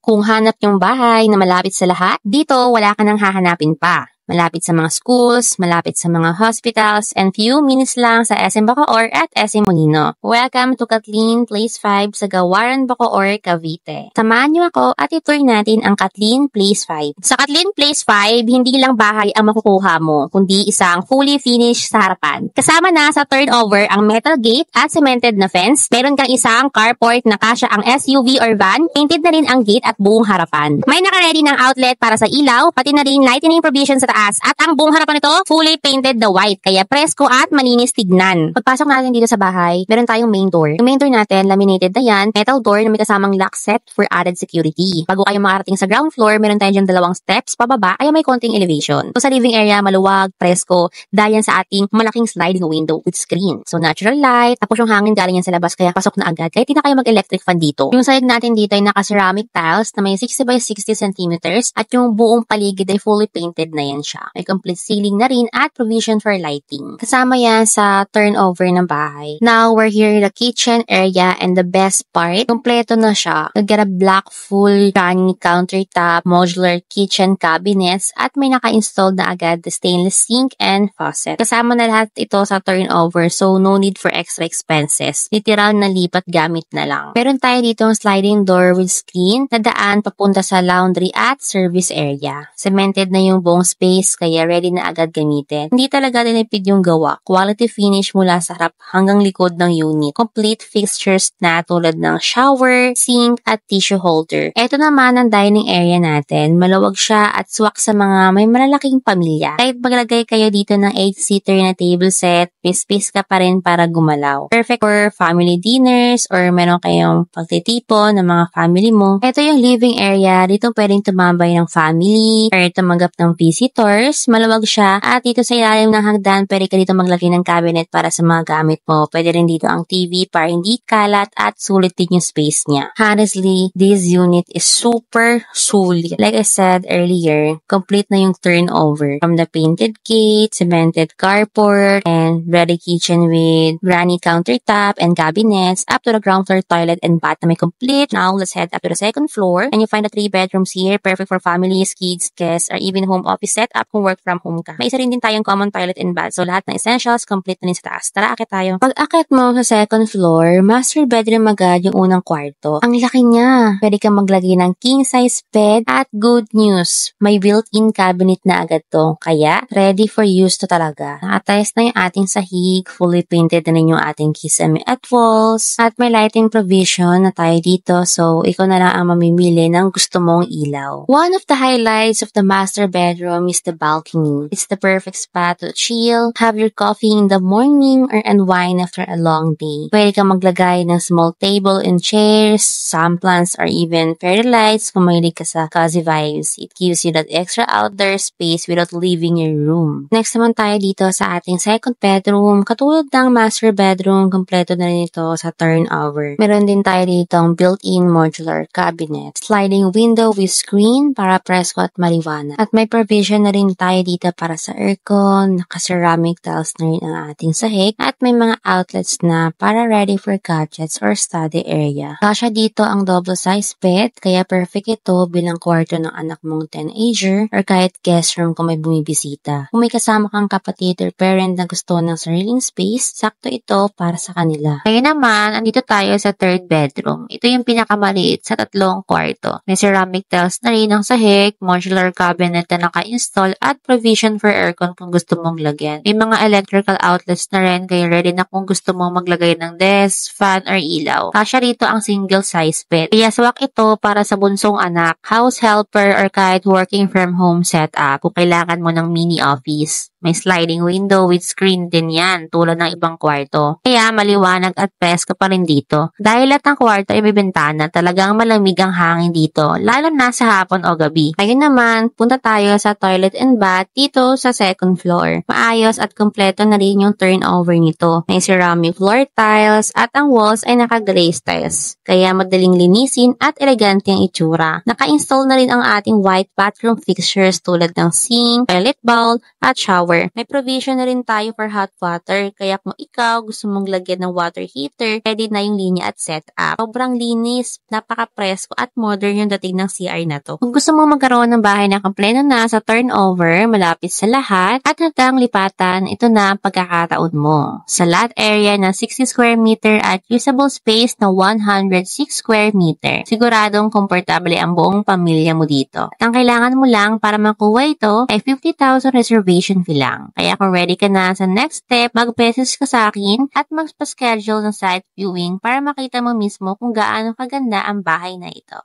Kung hanap yung bahay na malapit sa lahat, dito wala ka nang hahanapin pa. Malapit sa mga schools, malapit sa mga hospitals, and few minutes lang sa SM Bacoor at SM Molino. Welcome to Kathleen Place 5 sa Gawaran, Bacoor, Cavite. Samahan niyo ako at itour natin ang Kathleen Place 5. Sa Kathleen Place 5, hindi lang bahay ang makukuha mo, kundi isang fully finished sa harapan. Kasama na sa turnover ang metal gate at cemented na fence. Meron kang isang carport na kasya ang SUV or van. Painted na rin ang gate at buong harapan. May naka-ready ng outlet para sa ilaw, pati na rin lightning provision sa taas. At ang buong harapan nito, fully painted na white. Kaya presko at malinis tignan. Pagpasok natin dito sa bahay, meron tayong main door. Yung main door natin, laminated na yan. Metal door na may kasamang lock set for added security. Bago kayo makarating sa ground floor, meron tayo dyan 2 steps pababa, ay may konting elevation. So sa living area, maluwag, presko, dahil yan sa ating malaking sliding window with screen. So natural light, tapos yung hangin galing yan sa labas, kaya pasok na agad. Kaya di na kayo mag-electric fan dito. Yung sahig natin dito ay naka-ceramic tiles na may 60 by 60 centimeters at yung buong paligid ay fully painted na yan siya. May complete ceiling na rin at provision for lighting. Kasama yan sa turnover ng bahay. Now, we're here in the kitchen area and the best part, kompleto na siya. We get a black full granny countertop, modular kitchen cabinets, at may naka-installed na agad the stainless sink and faucet. Kasama na lahat ito sa turnover, so no need for extra expenses. Literal na lipat gamit na lang. Meron tayo dito ang sliding door with screen na daan papunta sa laundry at service area. Cemented na yung buong space, kaya ready na agad gamitin. Hindi talaga tinipid yung gawa. Quality finish mula sa harap hanggang likod ng unit. Complete fixtures na tulad ng shower, sink, at tissue holder. Ito naman ang dining area natin. Maluwag siya at swak sa mga may malalaking pamilya. Kahit maglagay kayo dito ng 8-seater na table set, may space ka pa rin para gumalaw. Perfect for family dinners or meron kayong pagtitipon ng mga family mo. Ito yung living area. Dito pwedeng tumambay ng family or tumanggap ng visitors. Maluwag siya at dito sa ilalim ng hagdan pwede ka dito maglagay ng cabinet para sa mga gamit mo. Pwede rin dito ang TV para hindi kalat at sulit din yung space niya. Honestly, this unit is super sulit. Like I said earlier, complete na yung turnover. From the painted gate, cemented carport, and ready kitchen with granny countertop and cabinets, up to the ground floor toilet and bath na may complete. Now, let's head up to the second floor and you find the 3 bedrooms here, perfect for families, kids, guests, or even home office setup kung work from home ka. May isa rin din tayong common toilet and bath, so lahat ng essentials complete na rin sa taas. Tara, akit tayo. Pag akit mo sa second floor, master bedroom agad yung unang kwarto. Ang laki niya. Pwede kang maglagay ng king size bed at good news, may built-in cabinet na agad to. Kaya, ready for use to talaga. Nakatayos na yung ating sahig, fully painted na rin yung ating kisame at walls, at may lighting provision na tayo dito, so ikaw na lang ang mamimili ng gusto mong ilaw. One of the highlights of the master bedroom is the balcony. It's the perfect spot to chill, have your coffee in the morning, or unwind after a long day. Pwede kang maglagay ng small table and chairs, some plants, or even fairy lights kung mahilig ka sa cozy vibes. It gives you that extra outdoor space without leaving your room. Next naman tayo dito sa ating second bedroom. Katulad ng master bedroom, kompleto na rin ito sa turnover. Meron din tayo dito ang built-in modular cabinet, sliding window with screen para presko at maliwanag. At may provision na rin tayo dito para sa aircon, naka-ceramic tiles na rin ang ating sahig, at may mga outlets na para ready for gadgets or study area. Kasya dito ang double size bed, kaya perfect ito bilang kwarto ng anak mong teenager or kahit guest room kung may bumibisita. Kung may kasama kang kapatid or parent na gusto ng sariling space, sakto ito para sa kanila. Ngayon naman, andito tayo sa third bedroom. Ito yung pinakamaliit sa 3 kwarto. May ceramic tiles na rin ang sahig, modular cabinet na naka-install at provision for aircon kung gusto mong lagyan. May mga electrical outlets na rin, kaya ready na kung gusto mong maglagay ng desk, fan, or ilaw. Kasya rito ang single size bed. Kaya swak ito para sa bunsong anak, house helper, or kahit working from home setup kung kailangan mo ng mini office. May sliding window with screen din yan, tulad ng ibang kwarto. Kaya maliwanag at presko pa rin dito. Dahil lahat ng kwarto ay may bintana, talagang malamig ang hangin dito, lalo na sa hapon o gabi. Ngayon naman, punta tayo sa toilet toilet and bath dito sa second floor. Maayos at kompleto na rin yung turnover nito. May ceramic floor tiles at ang walls ay naka-glaze tiles. Kaya madaling linisin at elegante ang itsura. Naka-install na rin ang ating white bathroom fixtures tulad ng sink, toilet bowl, at shower. May provision na rin tayo for hot water. Kaya kung ikaw gusto mong lagyan ng water heater, ready na yung linya at setup. Sobrang linis, napaka-presko at modern yung dating ng CR na to. Kung gusto mong magkaroon ng bahay na kompleto na sa turnover, malapit sa lahat, at handang lipatan, ito na ang pagkakataon mo. Sa lot area na 60 square meter at usable space na 106 square meter. Siguradong komportable ang buong pamilya mo dito. At ang kailangan mo lang para makuha ito ay 50,000 reservation fee lang. Kaya kung ready ka na sa next step, mag-message ka sa akin at magpa-schedule ng site viewing para makita mo mismo kung gaano kaganda ang bahay na ito.